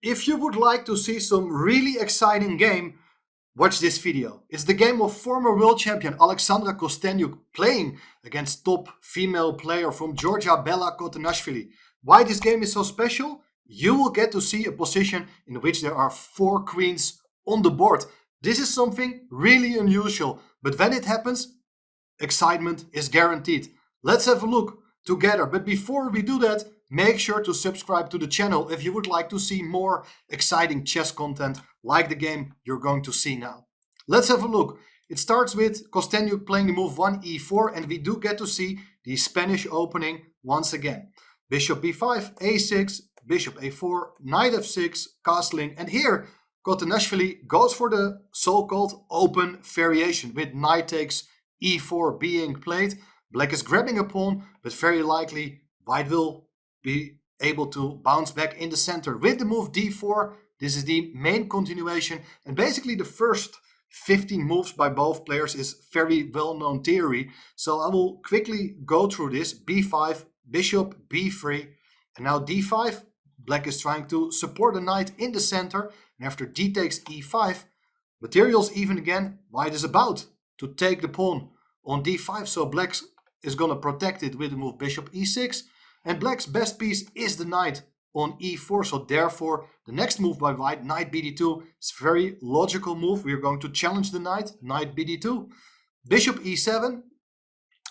If you would like to see some really exciting game, watch this video. It's the game of former world champion Alexandra Kosteniuk playing against top female player from Georgia, Bella Khotenashvili. Why this game is so special? You will get to see a position in which there are 4 queens on the board. This is something really unusual, but when it happens, excitement is guaranteed. Let's have a look together. But before we do that, make sure to subscribe to the channel if you would like to see more exciting chess content like the game you're going to see now. Let's have a look. It starts with Kosteniuk playing the move 1 e4, and we do get to see the Spanish opening once again. Bishop b5, a6, bishop a4, knight f6, castling, and here Khotenashvili goes for the so-called open variation with knight takes e4 being played. Black is grabbing a pawn, but very likely white will be able to bounce back in the center with the move d4. This is the main continuation, and basically the first 15 moves by both players is very well-known theory. So I will quickly go through this. b5, bishop b3, and now d5. Black is trying to support the knight in the center, and after d takes e5, materials even again. White is about to take the pawn on d5, so black is going to protect it with the move bishop e6, and black's best piece is the knight on e4, so therefore the next move by white, knight bd2, is a very logical move. We are going to challenge the knight bd2, bishop e7.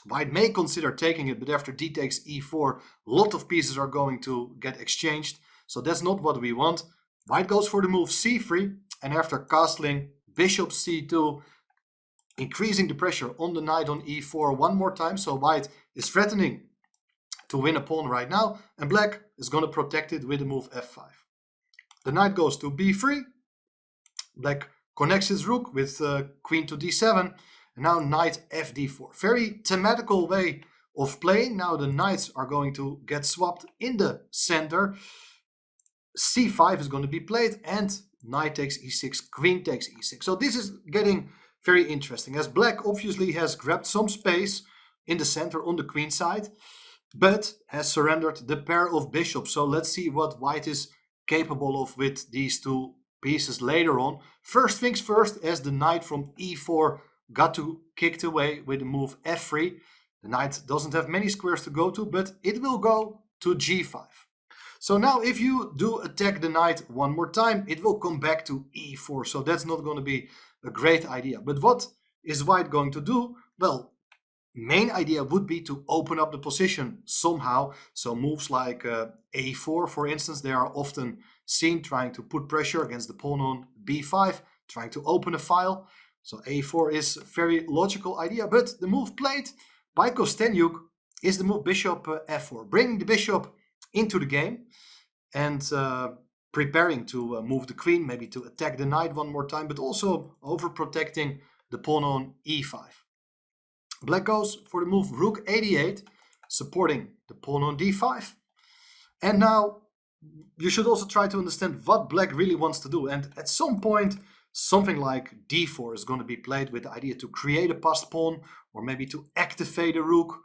White may consider taking it, but after d takes e4, a lot of pieces are going to get exchanged, so that's not what we want. White goes for the move c3, and after castling, bishop c2, increasing the pressure on the knight on e4 one more time. So white is threatening to win a pawn right now, and black is going to protect it with the move f5. The knight goes to b3. Black connects his rook with queen to d7, and now knight fd4. Very thematical way of playing. Now the knights are going to get swapped in the center. c5 is going to be played, and knight takes e6, queen takes e6. So this is getting very interesting, as black obviously has grabbed some space in the center on the queen side, but has surrendered the pair of bishops. So let's see what white is capable of with these two pieces later on. First things first, as the knight from e4 got to kicked away with the move f3. The knight doesn't have many squares to go to, but it will go to g5. So now if you do attack the knight one more time, it will come back to e4. So that's not going to be a great idea. But what is white going to do? Well, main idea would be to open up the position somehow. So moves like a4, for instance, they are often seen trying to put pressure against the pawn on b5, trying to open a file. So a4 is a very logical idea, but the move played by Kosteniuk is the move bishop f4, bringing the bishop into the game and preparing to move the queen, maybe to attack the knight one more time, but also overprotecting the pawn on e5. Black goes for the move rook a8, supporting the pawn on d5. And now you should also try to understand what black really wants to do. And at some point, something like d4 is going to be played with the idea to create a passed pawn, or maybe to activate a rook.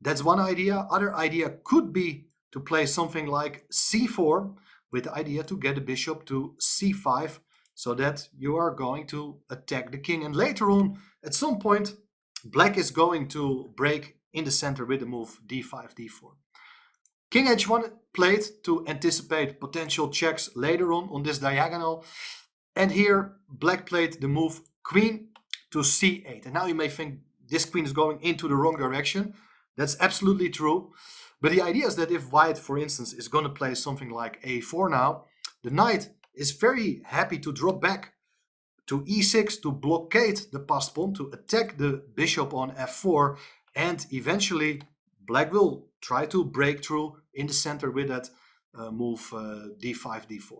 That's one idea. Other idea could be to play something like c4 with the idea to get the bishop to c5, so that you are going to attack the king. And later on, at some point, black is going to break in the center with the move d5, d4. King h1 played to anticipate potential checks later on this diagonal. And here, black played the move queen to c8. And now you may think this queen is going into the wrong direction. That's absolutely true. But the idea is that if white, for instance, is going to play something like a4 now, the knight is very happy to drop back to e6 to blockade the passed pawn, to attack the bishop on f4, and eventually black will try to break through in the center with that move d5, d4.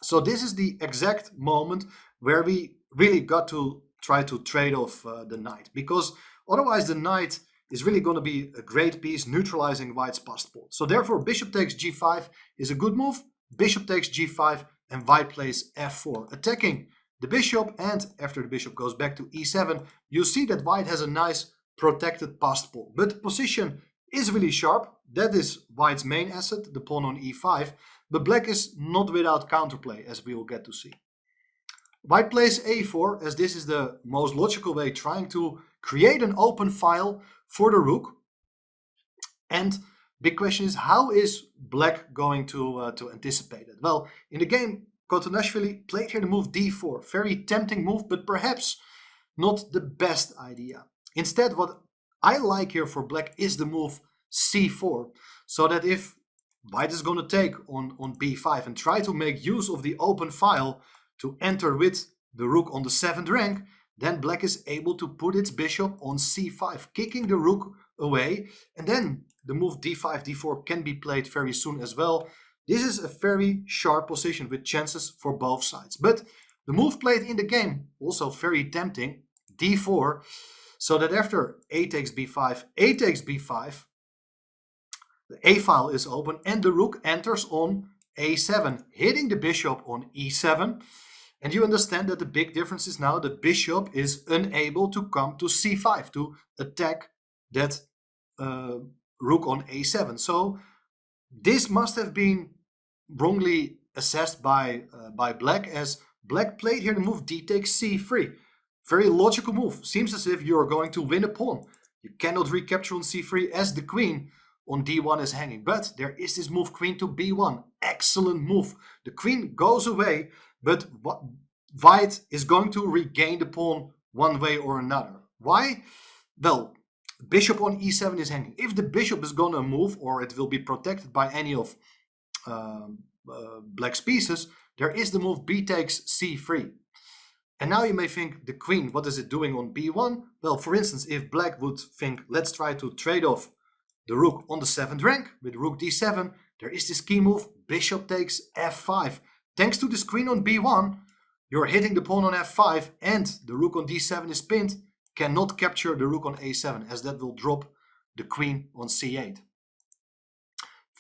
So this is the exact moment where we really got to try to trade off the knight, because otherwise the knight is really going to be a great piece neutralizing white's passed pawn. So therefore bishop takes g5 is a good move. Bishop takes g5 and white plays f4, attacking the bishop. And after the bishop goes back to e7, you see that white has a nice protected passed pawn. But the position is really sharp. That is white's main asset, the pawn on e5. but black is not without counterplay, as we will get to see. White plays a4, as this is the most logical way, trying to create an open file for the rook. And big question is, how is black going to anticipate it? Well, in the game, Khotenashvili played here the move d4. Very tempting move, but perhaps not the best idea. Instead, what I like here for black is the move c4, so that if white is going to take on b5 and try to make use of the open file to enter with the rook on the 7th rank, then black is able to put its bishop on c5, kicking the rook away, and then the move d5, d4 can be played very soon as well. This is a very sharp position with chances for both sides. But the move played in the game, also very tempting, d4, so that after a takes b5, a takes b5, the a file is open and the rook enters on a7, hitting the bishop on e7. And you understand that the big difference is now the bishop is unable to come to c5 to attack that rook on a7. So this must have been wrongly assessed by black, as black played here the move d takes c3. Very logical move. Seems as if you're going to win a pawn. You cannot recapture on c3 as the queen on d1 is hanging. But there is this move queen to b1. Excellent move. The queen goes away, but white is going to regain the pawn one way or another. Why? Well, bishop on e7 is hanging. If the bishop is going to move, or it will be protected by any of black's pieces, there is the move b takes c3. And now you may think, the queen, what is it doing on b1? Well, for instance, if black would think, let's try to trade off the rook on the 7th rank with rook d7, there is this key move, bishop takes f5. Thanks to this queen on b1, you're hitting the pawn on f5, and the rook on d7 is pinned, cannot capture the rook on a7, as that will drop the queen on c8.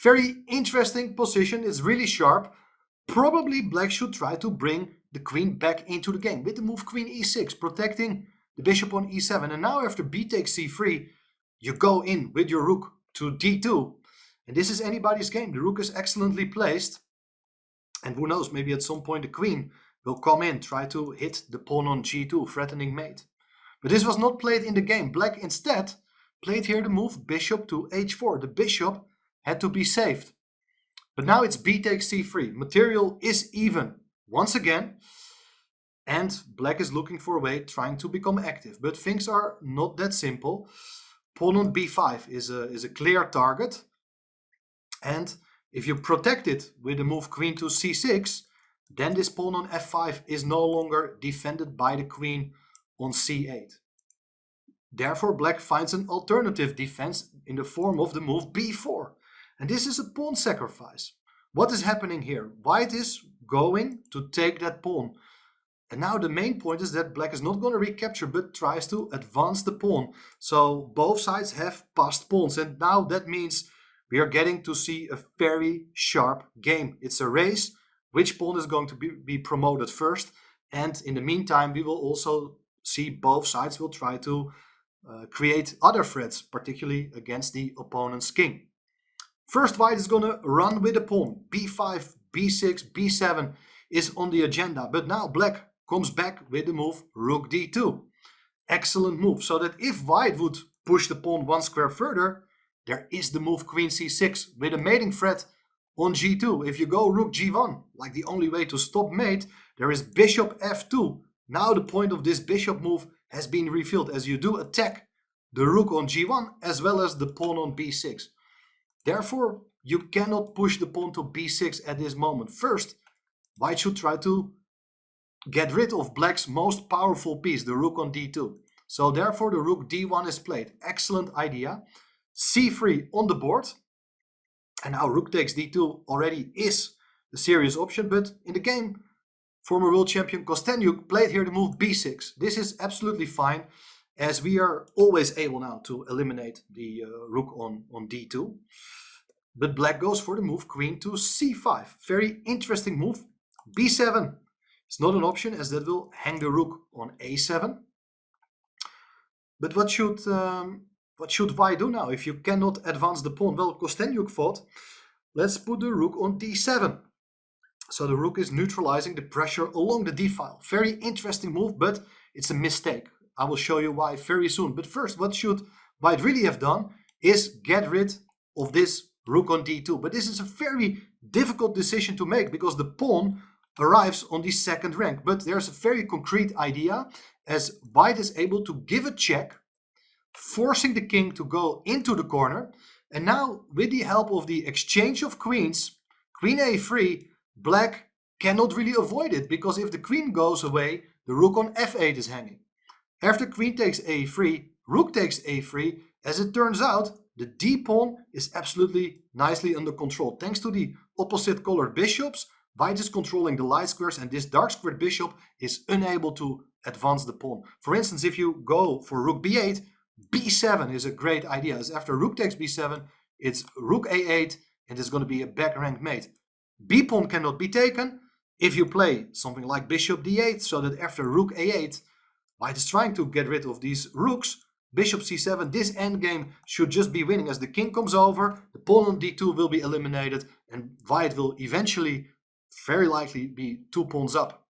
Very interesting position, it's really sharp. Probably black should try to bring the queen back into the game with the move queen e6, protecting the bishop on e7. And now after b takes c3, you go in with your rook to d2. And this is anybody's game. The rook is excellently placed. And who knows, maybe at some point the queen will come in, try to hit the pawn on g2, threatening mate. But this was not played in the game. Black instead played here the move bishop to h4. The bishop had to be saved. But now it's b takes c3. Material is even once again. And black is looking for a way, trying to become active. But things are not that simple. Pawn on b5 is a clear target. And if you protect it with the move queen to c6, then this pawn on f5 is no longer defended by the queen on c8. Therefore, black finds an alternative defense in the form of the move b4. And this is a pawn sacrifice. What is happening here? White is going to take that pawn. And now the main point is that black is not going to recapture, but tries to advance the pawn. So both sides have passed pawns. And now that means we are getting to see a very sharp game. It's a race. Which pawn is going to be promoted first? And in the meantime, we will also see both sides will try to create other threats, particularly against the opponent's king. First, white is going to run with the pawn. b5, b6, b7 is on the agenda. But now black comes back with the move rook d2. Excellent move. So that if white would push the pawn one square further, there is the move queen c6 with a mating threat on g2. If you go rook g1, like the only way to stop mate, there is bishop f2. Now the point of this bishop move has been revealed, as you do attack the rook on g1 as well as the pawn on b6. Therefore, you cannot push the pawn to b6 at this moment. First, white should try to get rid of black's most powerful piece, the rook on d2. So therefore, the rook d1 is played. Excellent idea. c3 on the board. And now rook takes d2 already is the serious option. But in the game, former world champion Kosteniuk played here the move b6. This is absolutely fine, as we are always able now to eliminate the rook on d2. But black goes for the move queen to c5. Very interesting move. b7 is not an option, as that will hang the rook on a7. But what should white do now if you cannot advance the pawn? Well, Kosteniuk thought, let's put the rook on d7. So the rook is neutralizing the pressure along the d file. Very interesting move, but it's a mistake. I will show you why very soon. But first, what should White really have done is get rid of this rook on d2. But this is a very difficult decision to make because the pawn arrives on the second rank. But there's a very concrete idea, as White is able to give a check, forcing the king to go into the corner. And now, with the help of the exchange of queens, queen a3, Black cannot really avoid it, because if the queen goes away, the rook on f8 is hanging. After queen takes a3, rook takes a3. As it turns out, the d pawn is absolutely nicely under control. Thanks to the opposite colored bishops, White is controlling the light squares, and this dark squared bishop is unable to advance the pawn. For instance, if you go for rook b8, b7 is a great idea, as after rook takes b7, it's rook a8, and it's going to be a back rank mate. B pawn cannot be taken. If you play something like bishop d8, so that after rook a8, White is trying to get rid of these rooks. Bishop c7, this endgame should just be winning, as the king comes over, the pawn on d2 will be eliminated, and White will eventually, very likely, be 2 pawns up.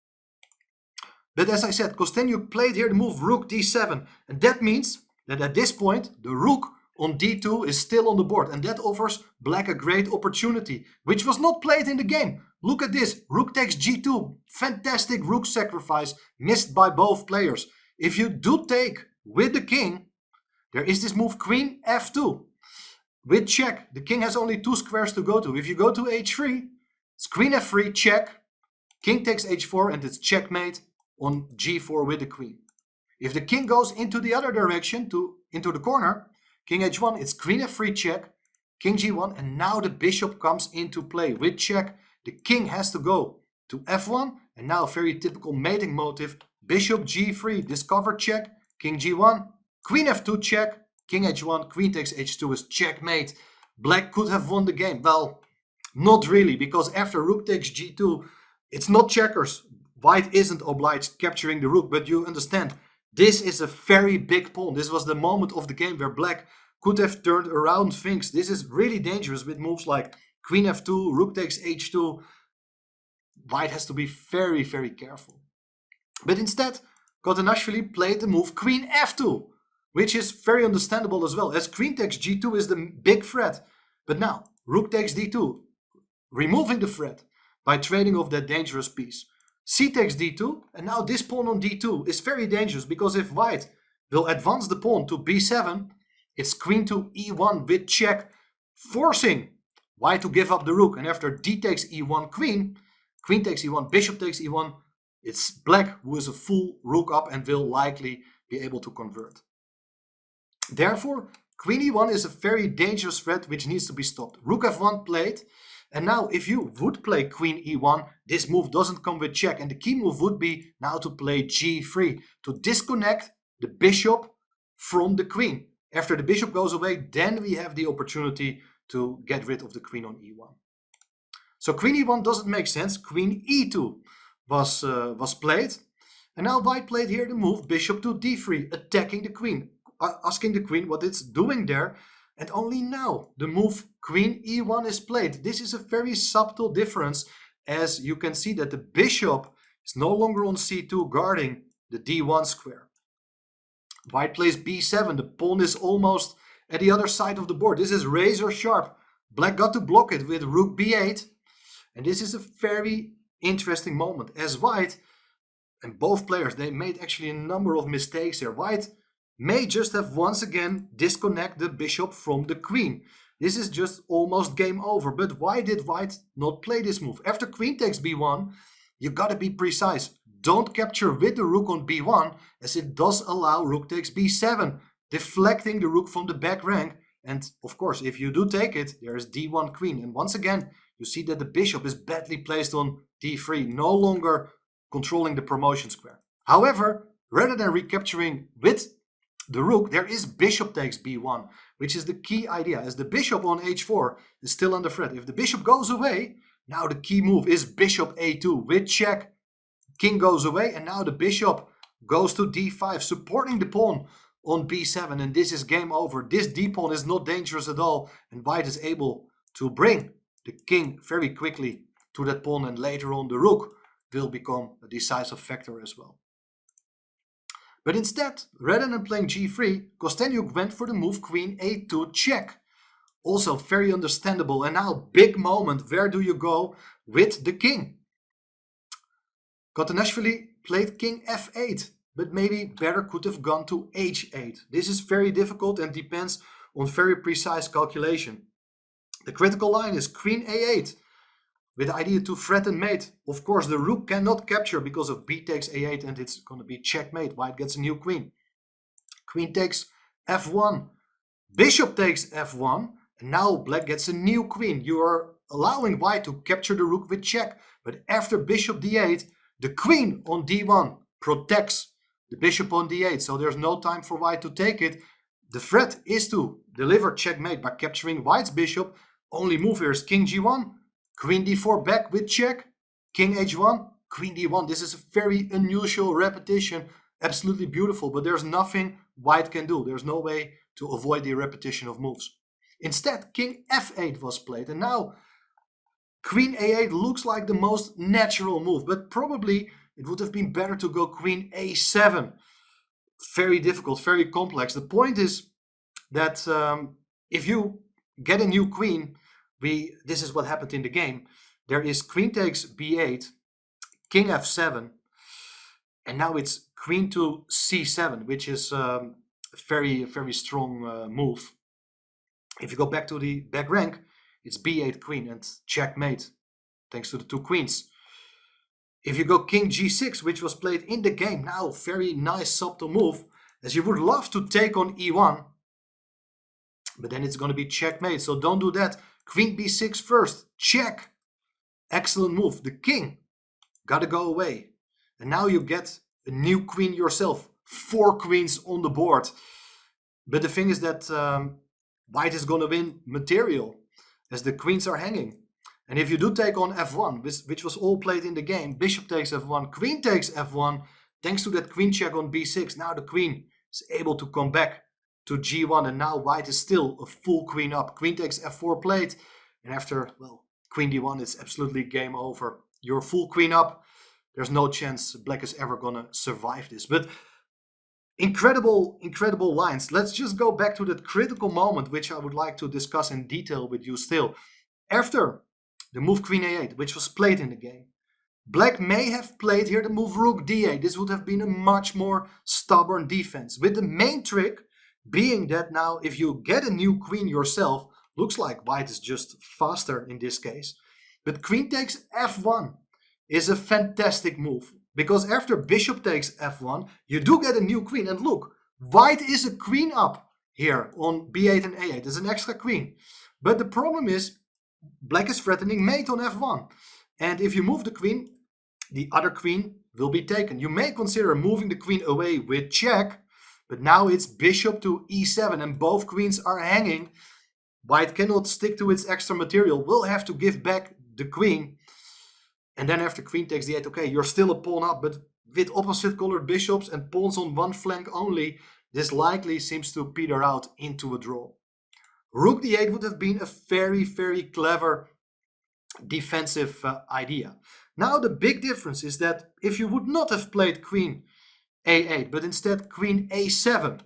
But as I said, Kosteniuk played here the move rook d7, and that means that at this point, the rook on d2 is still on the board, and that offers Black a great opportunity, which was not played in the game. Look at this, rook takes g2, fantastic rook sacrifice, missed by both players. If you do take with the king, there is this move queen f2. With check, the king has only 2 squares to go to. If you go to h3, it's queen f3, check, king takes h4, and it's checkmate on g4 with the queen. If the king goes into the other direction, into the corner, king h1, it's queen f3 check, king g1, and now the bishop comes into play. With check, the king has to go to f1, and now a very typical mating motive, bishop g3, discover check, king g1, queen f2 check, king h1, queen takes h2 is checkmate. Black could have won the game. Well, not really, because after rook takes g2, it's not checkers. White isn't obliged capturing the rook, but you understand, this is a very big pawn. This was the moment of the game where Black could have turned around things. This is really dangerous with moves like queen f2, rook takes h2. White has to be very, very careful. But instead, Khotenashvili played the move queen f2, which is very understandable as well, as queen takes g2 is the big threat. But now, rook takes d2, removing the threat by trading off that dangerous piece. C takes d2, and now this pawn on d2 is very dangerous, because if White will advance the pawn to b7, it's queen to e1 with check, forcing White to give up the rook. And after d takes e1 queen, queen takes e1, bishop takes e1, it's Black who is a full rook up and will likely be able to convert. Therefore, queen e1 is a very dangerous threat which needs to be stopped. Rook f1 played, and now if you would play queen e1, this move doesn't come with check, and the key move would be now to play g3, to disconnect the bishop from the queen. After the bishop goes away, then we have the opportunity to get rid of the queen on e1. So queen e1 doesn't make sense. Queen e2 was played, and now White played here the move bishop to d3, attacking the queen, asking the queen what it's doing there. And only now the move queen e1 is played. This is a very subtle difference, as you can see that the bishop is no longer on c2 guarding the d1 square. White plays b7. The pawn is almost at the other side of the board. This is razor sharp. Black got to block it with rook b8. And this is a very interesting moment, as White and both players, they made actually a number of mistakes here. White may just have once again disconnect the bishop from the queen. This is just almost game over. But why did White not play this move? After queen takes b1, you gotta be precise. Don't capture with the rook on b1, as it does allow rook takes b7, deflecting the rook from the back rank. And of course, if you do take it, there is d1 queen. And once again, you see that the bishop is badly placed on d3, no longer controlling the promotion square. However, rather than recapturing with the rook, there is bishop takes b1, which is the key idea, as the bishop on h4 is still under threat. If the bishop goes away, now the key move is bishop a2 with check. King goes away, and now the bishop goes to d5, supporting the pawn on b7, and this is game over. This d pawn is not dangerous at all, and White is able to bring the king very quickly to that pawn, and later on the rook will become a decisive factor as well. But instead, rather than playing g3, Kosteniuk went for the move queen a2 check. Also very understandable. And now, big moment, where do you go with the king? Khotenashvili played king f8, but maybe better could have gone to h8. This is very difficult and depends on very precise calculation. The critical line is queen a8, with the idea to threaten mate. Of course, the rook cannot capture because of b takes a8, and it's going to be checkmate. White gets a new queen. Queen takes f1. Bishop takes f1, and now black gets a new queen. You are allowing white to capture the rook with check, but after bishop d8, the queen on d1 protects the bishop on d8, so there's no time for white to take it. The threat is to deliver checkmate by capturing white's bishop. Only move here is king g1, queen d4 back with check, king h1, queen d1. This is a very unusual repetition, absolutely beautiful, but there's nothing white can do. There's no way to avoid the repetition of moves. Instead, king f8 was played, and now queen a8 looks like the most natural move, but probably it would have been better to go queen a7. Very difficult, very complex. The point is that if you get a new queen, this is what happened in the game. There is queen takes b8, king f7, and now it's queen to c7, which is a very, very strong move. If you go back to the back rank, it's b8 queen and checkmate, thanks to the two queens. If you go king g6, which was played in the game, now very nice subtle move, as you would love to take on e1, but then it's going to be checkmate, so don't do that. Queen b6 first, check. Excellent move. The king got to go away. And now you get a new queen yourself. 4 queens on the board. But the thing is that white is going to win material as the queens are hanging. And if you do take on f1, which was all played in the game, bishop takes f1, queen takes f1, thanks to that queen check on b6, now the queen is able to come back to g1, and now white is still a full queen up. Queen takes f4 played, and after, well, queen d1, it's absolutely game over. You're full queen up. There's no chance black is ever gonna survive this. But incredible, incredible lines. Let's just go back to that critical moment, which I would like to discuss in detail with you still. After the move queen a8, which was played in the game, black may have played here the move rook d8. This would have been a much more stubborn defense, with the main trick being that now if you get a new queen yourself, looks like white is just faster in this case. But queen takes f1 is a fantastic move, because after bishop takes f1, you do get a new queen. And look, white is a queen up here on b8 and a8. There's an extra queen. But the problem is black is threatening mate on f1. And if you move the queen, the other queen will be taken. You may consider moving the queen away with check, but now it's bishop to e7 and both queens are hanging. White cannot stick to its extra material, will have to give back the queen. And then after queen takes d8, okay, you're still a pawn up, but with opposite colored bishops and pawns on one flank only, this likely seems to peter out into a draw. Rook d8 would have been a very, very clever defensive idea. Now the big difference is that if you would not have played queen a8, but instead queen a7,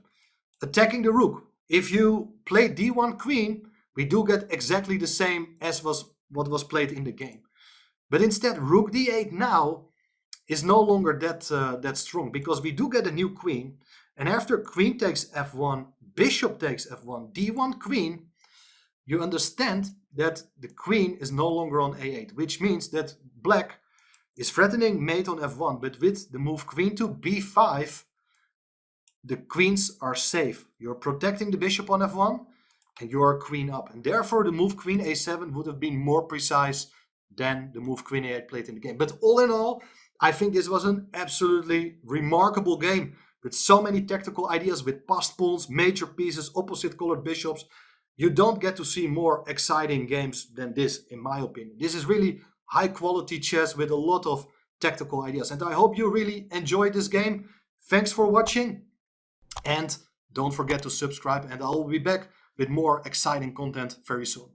attacking the rook, if you play d1 queen, we do get exactly the same as what was played in the game. But instead, rook d8 now is no longer that strong, because we do get a new queen, and after queen takes f1, bishop takes f1, d1 queen, you understand that the queen is no longer on a8, which means that black is threatening mate on f1, but with the move queen to b5, the queens are safe. You're protecting the bishop on f1, and you are queen up. And therefore, the move queen a7 would have been more precise than the move queen a8 played in the game. But all in all, I think this was an absolutely remarkable game with so many tactical ideas, with passed pawns, major pieces, opposite colored bishops. You don't get to see more exciting games than this, in my opinion. This is really high quality chess with a lot of tactical ideas. And I hope you really enjoyed this game. Thanks for watching. And don't forget to subscribe, and I will be back with more exciting content very soon.